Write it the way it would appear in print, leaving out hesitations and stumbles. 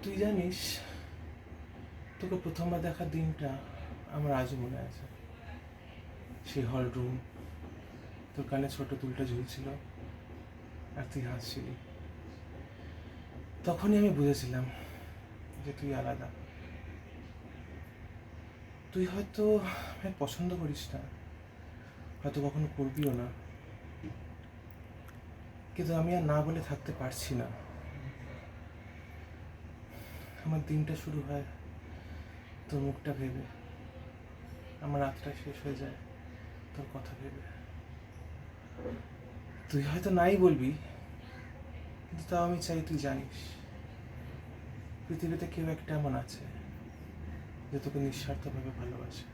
তুই জানিস, তোকে প্রথমবার দেখার দিনটা আমার আজও মনে আছে। সেই হল রুম, তোর কানে ছোট দুলটা ঝুলছিল আর তুই হাসছিলি। তখনই আমি বুঝেছিলাম যে তুই আলাদা। তুই হয়তো আমায় পছন্দ করিস না, হয়তো কখনো করবিও না, কিন্তু আমি আর না বলে থাকতে পারছি না। আমার দিনটা শুরু হয় তোর মুখটা ভেবে, আমার রাতটা শেষ হয়ে যায় তোর কথা ভেবে। তুই হয়তো নাই বলবি, কিন্তু তাও আমি চাই তুই জানিস পৃথিবীতে কেউ একটা এমন আছে যে তোকে নিঃস্বার্থভাবে ভালোবাসে।